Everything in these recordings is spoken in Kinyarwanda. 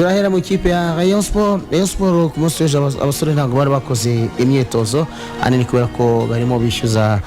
turahera mu kipe ya Rayon Sport ku munsi w'ejo abasore ntabwo bari bakoze imyitozo anini kubera ko barimo bishyuza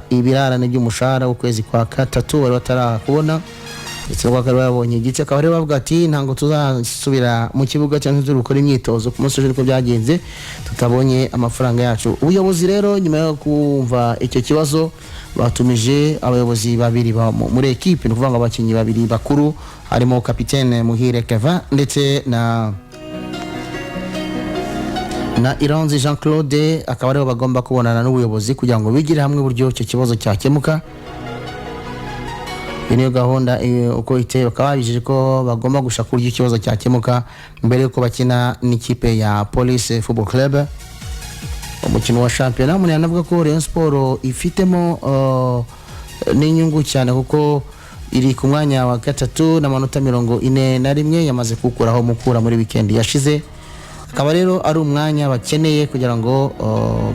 ibirarane by'umushahara w'ukwezi kwa gatatu bari batarakubona ndetse bakaba babonye igice akaba ari bavuga ati ntango tuzasubira mu kibuga cyangwa turi gukora imyitozo ku munsi w'ejo niko byagenze tutabonye amafaranga yacu. Ubuyobozi rero nyuma yo kumva icyo kibazo batumije abayobozi babiri muri equipe no kuvuga abakinnyi babiri bakuru harimo kapitene Muhire Kevin ndetse na Iranzi Jean Claude akaba aribo bagomba kubonana n'ubuyobozi kugira ngo bigire hamwe buryo icyo kibazo cyakemuka. Niyo gahunda uko iteye bakaba bijije ko bagomba gushaka uburyo ikibazo cyakemuka mbere yuko bakina n'ikipe ya Police Football Club umukino wa championnat. Umuntu yanavuga ko Rayon Sport ifitemo n'inyungu cyane kuko iri ku mwanya wa gatatu n'amanota 41 yamaze kukuraho mukura muri weekend yashize. Akaba rero ari umwanya bakeneye kugira ngo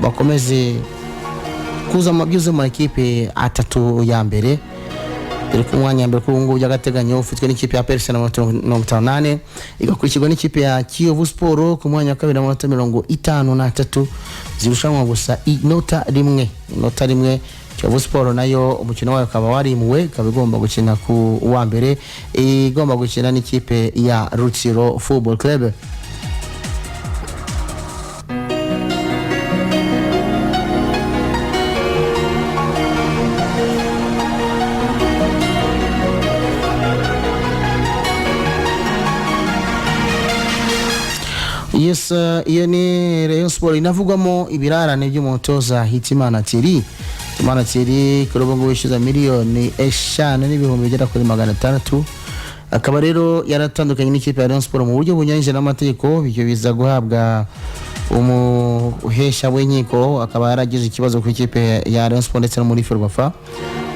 bakomeze kuza amabyuze mu equipe atatu ya mbere. Iri ku mwanya mbere ku ngubu y'agateganyo ufitwe n'ikipe ya Perse na 58 igakurikirwa n'ikipe ya Kiyovu Sport ku mwanya wa kabiri na 53 zirushanwa gusa inota rimwe. Kiyovu Sport nayo umukino wayo akaba warimuwe ikaba igomba gukina ku wa mbere igomba gukina n'ikipe ya Rutsiro Football Club. Yes, iyo ni Rayon Sport inavugwamo ibirarane by'umutoza Hitimana Thierry. Hitimana Thierry kuri ubu wishyuza miliyoni 5 n'ibihumbi bigera kuri 600. Akaba rero yaratandukanye n'ikipe ya Rayon Sport mu buryo bunyuranyije n'amategeko bityo biza guhabwa umuhesha w'inkiko akaba yaragize ikibazo ku ikipe ya Rayon Sport ndetse no muri Ferwafa.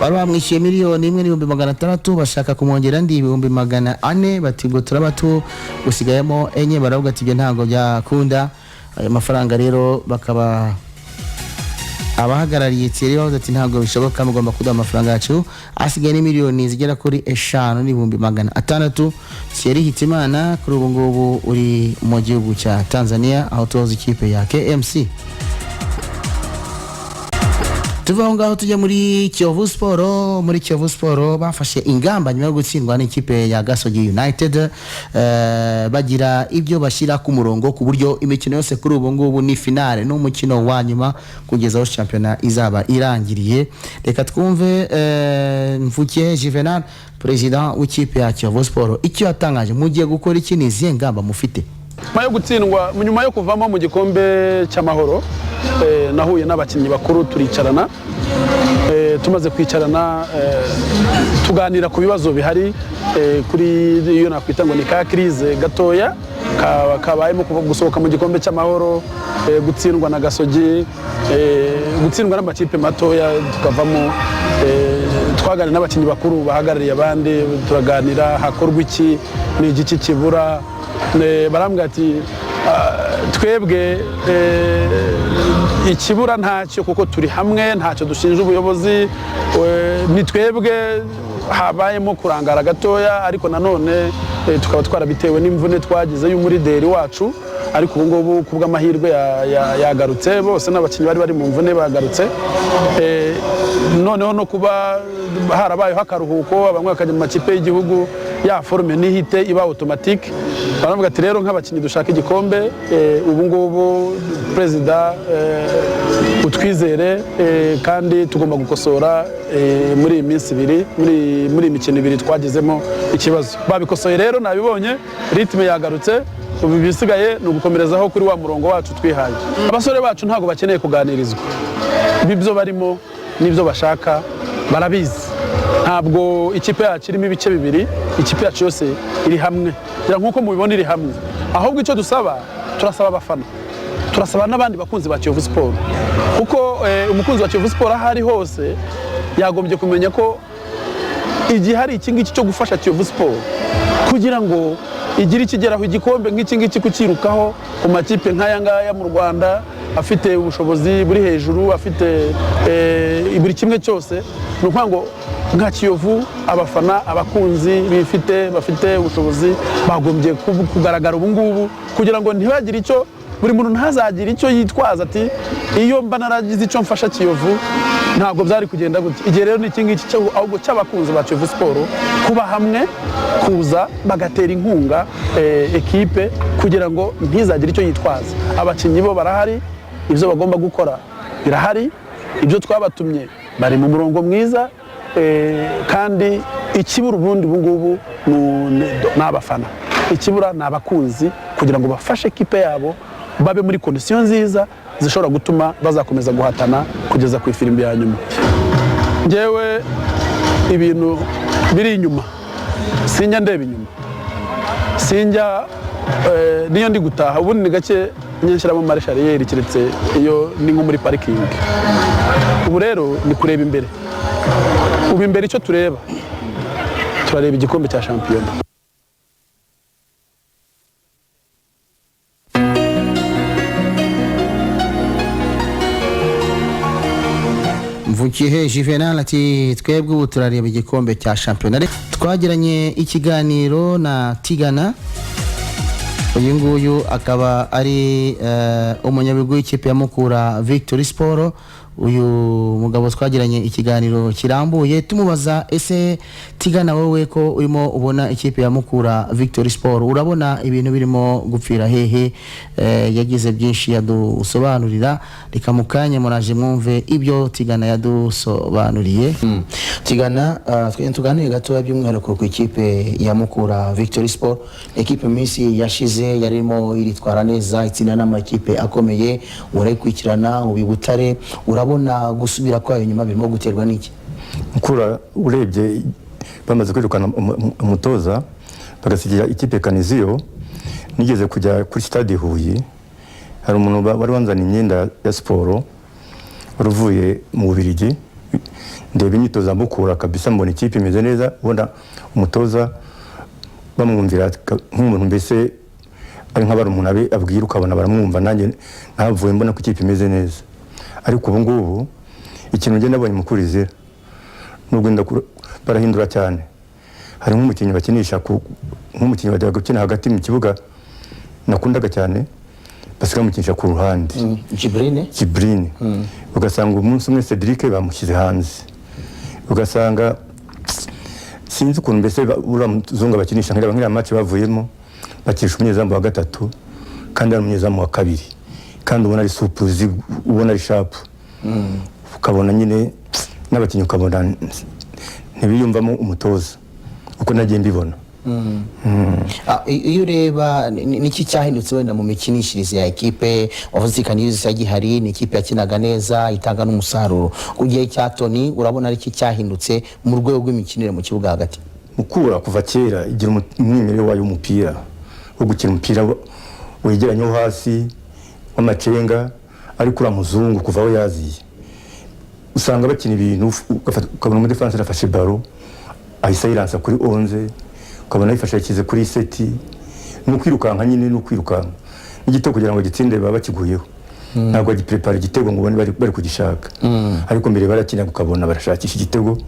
Bari bamwishyuye miliyoni 1,600 bashaka kumwongera ndi 400 bati ngo turabatu gusigayemo enye baravuga ati byo ntago byakunda. Ayo mafaranga rero bakaba abahagarariye Thierry ati ntago bishoboka mugomba kuduha amafaranga yacu asigaye ni miliyoni zigera kuri 5,600. Thierry Hitimana kuri ubu ngubu uri mu gihugu cya Tanzania aho toza ikipe ya KMC. Tuva ngaho tujya muri Kiyovu Sport. Muri Kiyovu Sport bafashe ingamba nyuma yo gutsindwa n'ikipe ya Gasogi United bagira ibyo bashyira ku murongo ku buryo imikino yose kuri ubu ngubu ni finale n'umukino wa nyuma kugeza aho championnat izaba irangiriye. Reka twumve Mvuke Juvenal president w'ikipe ya Kiyovu Sport icyo yatangaje mugiye gukora iki niziye ngamba mufite nyuma yo gutsindwa nyuma yo kuvamo mu gikombe cy'amahoro. Nahuye n'abakinnyi bakuru turicarana tumaze kwicarana tuganira ku bibazo bihari kuri iyo nakwita ngo ni ka crise gatoya kabayemo gusohoka mu gikombe cy'amahoro gutsindwa na Gasogi gutsindwa n'amakipe matoya tukavamo twaganira n'abakinnyi bakuru bahagarariye abandi turaganira hakorwa iki ni igiki kibura. Barambwira ati twebwe ikibura ntacyo kuko turi hamwe ntacyo dushinja ubuyobozi ni twebwe habayemo kurangara gatoya ariko nanone tukaba twarabitewe n'imvune twagize y'umurideri wacu ariko ubu ngubu kubw'amahirwe yagarutse bose n'abakinnyi bari mu mvune bagarutse. Noneho no kuba harabayeho akaruhuko abamwe bakajya mu makipe y'igihugu ya forme n'ihite iba automatique. Baravuga ati rero nk'abakinnyi dushaka igikombe ubu ngubu president utwizere kandi tugomba gukosora muri iyi minsi ibiri muri imikino ibiri twagezemo ikibazo. Babikosoye rero nabibonye ritme yagarutse ubu bisigaye no gukomerezaho kuri wa murongo wacu twihaye. Abasore bacu ntago bakeneye kuganirizwa ibyo barimo nibyo bashaka barabizi. Ntabwo ikipe yacu irimo ibice bibiri ikipe yacu yose iri hamwe nkuko mubibona iri hamwe. Ahubwo icyo turasaba abafana turasaba n'abandi bakunzi ba Kiyovu Sport kuko umukunzi wa Kiyovu Sport ahari hose yagombye kumenya ko igihe hari ikingiki cyo gufasha Kiyovu Sport kugira ngo igira ikigeraho igikombe nk'ikingiki kukirukaho ku makipe nk'aya ngaya mu Rwanda afite ubushobozi buri hejuru afite buri kimwe cyose. Nuko ngo nka Kiyovu abafana abakunzi bafite ubushobozi bagombye kugaragara ubu ngubu kugira ngo ntibagire icyo buri muntu ntazagire icyo yitwaza ati iyo mba naragize icyo mfasha Kiyovu ntabwo byari kugenda gutya. Igihe rero ni iki ngiki ahubwo cy'abakunzi ba Kiyovu Sport kuba hamwe kuza bagatera inkunga ekipe kugira ngo ntizagire icyo yitwaza. Abakinnyi bo barahari, ibyo bagomba gukora birahari, ibyo twabatumye bari mu murongo mwiza, kandi ikibura ubundi ubungubu ni abafana, ikibura ni abakunzi kugira ngo bafashe ekipe yabo babe muri kondisiyo nziza zishobora gutuma bazakomeza guhatana kugeza ku ifirimbi ya nyuma. Njyewe ibintu biri inyuma sinjya ndeba inyuma, sinjya niyo ndi gutaha ubundi ni gake nyenshyiramo marishariyeri keretse iyo ni nko muri parikingi. Ubu rero ni kureba imbere, ubu imbere icyo turareba igikombe cya shampiyona. Mvukihe Juvenal ati twebwe ubu turareba igikombe cya shampiyona. Twagiranye ikiganiro na Tigana, uyu nguyu akaba ari umunyabigwi w'ikipe ya Mukura Victory Sport. Uyu mugabo twagiranye ikiganiro kirambuye tumubaza ese Tigana wowe ko urimo ubona ikipe ya Mukura Victory Sport urabona ibintu birimo gupfira hehe? Yagize byinshi yadusobanurira, reka mukanye muraje mwumve ibyo Tigana yadusobanuriye. Tigana tuganire gato by'umwihariko ku ikipe ya Mukura Victory Sport. Ekipe minsi yashize yarimo iritwara neza, itsinda n'amakipe akomeye, urayikurikirana ubibutare, urabona gusubira kwayo nyuma birimo guterwa n'iki? Mukura urebye bamaze kwirukana umutoza bagasigira ikipe Kaniziyo, nigeze kujya kuri stade Huye, hari umuntu wari wanzana imyenda ya siporo uruvuye mu Bubiligi, ndeba imyitozo Mukura kabisa mbona ikipe imeze neza, ubona umutoza bamwumvira nk'umuntu mbese ari nk'abari umuntu abwira ukabona baramwumva, nanjye ntavuye mbona ko ikipe imeze neza. Ariko ubu ngubu ikintu ngenda nabonye Mukura izira nubwo barahindura cyane. Hari nk'umukinnyi bakinisha nk'umukinnyi bajya gukina hagati mu kibuga nakundaga cyane, basiga mukinisha ku ruhande Jibrine, ugasanga umunsi umwe Cedric bamushyize hanze, ugasanga sinzi ukuntu mbese uramuzunga bakinisha nk'iriya match bavuyemo bakisha umunyezamu wa gatatu kandi ari umunyezamu wa kabiri, kandi ubona ari supuzi, ubona ari sharp, ukabona nyine n'abakinnyi ukabona ntibiyumvamo umutoza uko nagiye mbibona. Iyo ureba niki cyahindutse wenda mu mikinishirize ya ekipe, wavuze Kaniziyo yagihari, ni ikipe yakinaga neza itanga n'umusaruro. Ku gihe cya Tony urabona ari iki cyahindutse mu rwego rw'imikinire mu kibuga hagati? Mukura kuva kera igira umwimerere wayo w'umupira wo gukina umupira wegeranyeho hasi w'amacenga, ariko uramuzungu kuva aho yaziye usanga bakina ibintu ukabona muri defense afashe baro ahise yiransa kuri 11, ukabona yifashe yakize kuri seti, no kwirukanka nyine no kwirukanka n'igitego kugira ngo gitsinde baba bakiguyeho, ntabwo agiprepare igitego ngo ubone bari kugishaka. Ariko mbere barakina ukabona barashakisha igitego,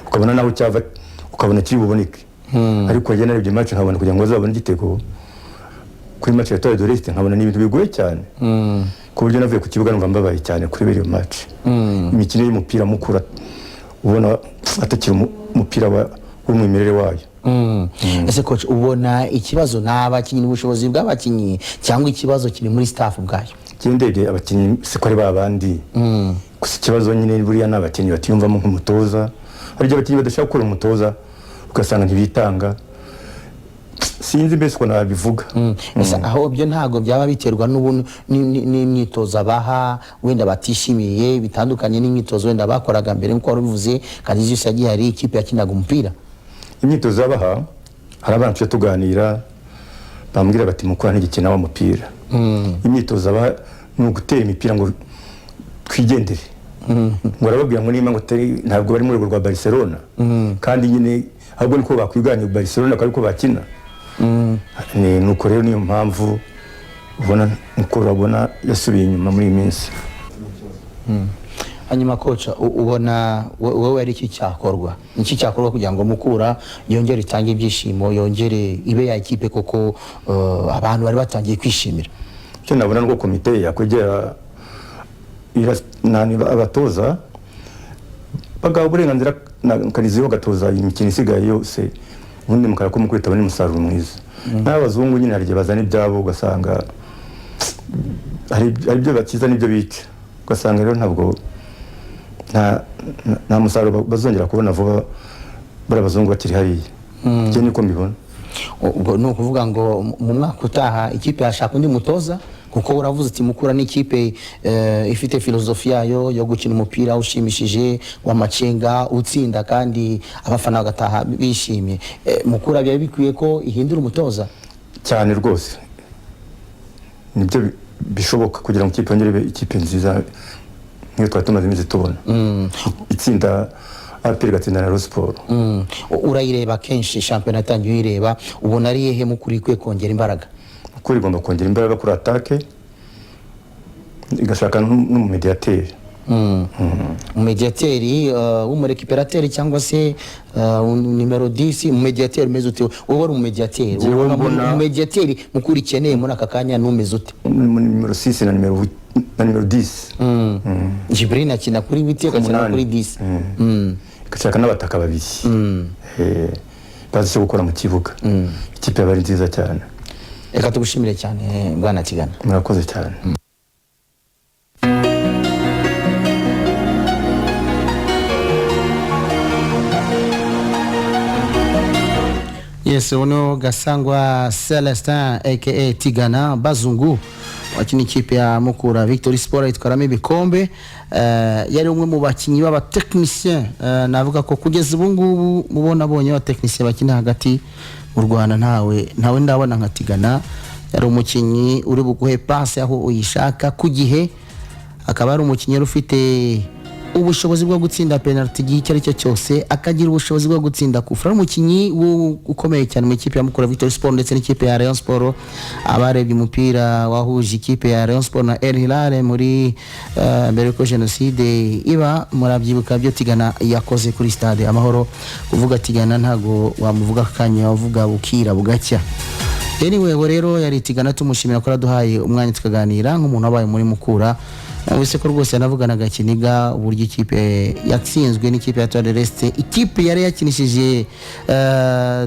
ukabona naho cyava ukabona kiri buboneke. Ariko yagena ibyo match nkabona kugira ngo bazabone igitego kuri match ya Tour de l'Est nkabona ni ibintu bigoye cyane, ku buryo navuye ku kibuga numva mbabaye cyane kuri biriyo match. Imikino y'umupira Mukura ubona atakira umupira w'umwimerere wayo. Ese coach ubona ikibazo n'abakinnyi n'ubushobozi bw'abakinnyi cyangwa ikibazo kiri muri staff bwayo? Kindege abakinnyi se ko ari babandi, gusa ikibazo nyine buriya n'abakinnyi batiyumvamo nk'umutoza, hari abakinnyi badashaka gukora umutoza ugasanga ntibitanga, sinzi mbese ko nabivuga. Aho byo ntago byaba biterwa n'imyitozo abaha wenda batishimiye bitandukanye n'imyitozo wenda bakoraga mbere nko waruvuze Kaniziyo yagihari, ikipe yakinaga umupira. Imyitozo abaha hari abantu tuganira bambwira bati Mukura ntigikina wa mupira. Imyitozo abaha ni ugutera imipira ngo twigendere, ngo arababwira ngo nimba ngo ntabwo bari mu rwego rwa Barcelona, kandi nyine ahubwo niko bakwiganye Barcelona ariko bakina. Nuko rero niyo mpamvu ubona Mukura ubona yasubiye inyuma muri iyi minsi. hanyuma coach ubona wowe ari iki cyakorwa iki cyakorwa kugira ngo Mukura yongere itange ibyishimo yongere ibe ya equipe koko abantu bari batangiye kwishimira cyo nabona ngo komite yakwegera abatoza bagaha uburenganzira na Kaniziyo gatoza imikino isigaye yose ubundi mukara ko Mukura itabona umusaruro mwiza n'abazungu nyine harije bazana ibyabo ugasanga hari byo bakiza n'ibyo bica ugasanga rero ntabwo nta musaruro bazongera kubona vuba bari abazungu bakiri hariya cyo niko mbibona ubwo no kuvuga ngo mu mwaka utaha ikipe yashaka undi mutoza kuko uravuze ati Mukura ni ikipe ifite filozofi yayo yo gukina umupira ushimishije w'amacenga utsinda kandi abafana bagataha bishimye Mukura byari bikwiye ko ihindura umutoza cyane rwose nibyo bishoboka kugira ngo ikipe yongere ikipe nziza niyo twatumaze imizi tubona itsinda APR gatsinda na Sport urayireba kenshi championnat yatangiye uyireba ubona ari hehe Mukura ikwiye kongera imbaraga Mukura igomba kongera imbaraga kuri attaque igashaka n'umumediateur umumediateri w'umurekiperateur cyangwa se numero 10 umumediateri umeze ute wowe uri umumediateri umumediateri Mukura ikeneye muri aka kanya numeze ute numero 6 na numero 10 Jibril akina kuri biti akina kuri 10 igashaka n'abataka babiri bazi cyo gukora mu kibuga ikipe yabari nziza cyane reka tugushimire cyane Bwana Tigana murakoze cyane Yes, uno Gasangwa Celestin aka Tigana Bazungu wakina ikipe ya Mukura Victory Sport itwaramo ibikombe yari umwe mu bakinyi b'aba technicien navuga ko kugeza ubu ngubu mubona bonye aba technicien bakina hagati mu Rwanda ntawe ndabona nka Tigana yari umukinyi uri buguhe passe aho uyishaka ku gihe akaba ari umukinyi ufite ubushobozi bwo gutsinda penalty gihe cyari cyo cyose akagira ubushobozi bwo gutsinda kufra umukinyi ukomeye cyane mu ikipe ya Mukura Victory Sport ndetse n'ikipe ya Rayon Sport abarebye umupira wahuje ikipe ya Rayon Sport na El Hilal muri mbere ko genocide iba murabyibuka byo Tigana yakoze kuri stade Amahoro kuvuga Tigana ntago wamuvuga kanya wavuga bukira bugacya anyway rero yari Tigana tumushimira ko raduhaye umwanya tukaganira nk'umuntu wabaye muri Mukura wese ko rwose yanavuganaga Kiniga uburyo ikipe yatsinzwe n'ikipe ya Tour Reste ikipe yari yakinishije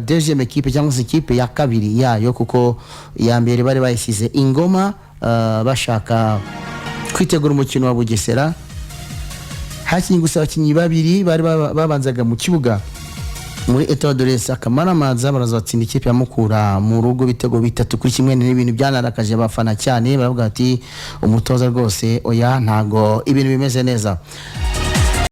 deuxième équipe cyangwa se ikipe ya kabiri yayo kuko ya mbere bari bayisize ingoma bashaka kwitegura umukino wa Bugesera hakinyi gusa abakinyi babiri bari babanzaga mu kibuga muri Etoile de l'Est akamara maza barazatsinda ikipe ya Mukura mu rugo bitego 3-1 n'ibintu byanarakaje abafana cyane baravuga ati umutoza rwose oya ntago ibintu bimeze neza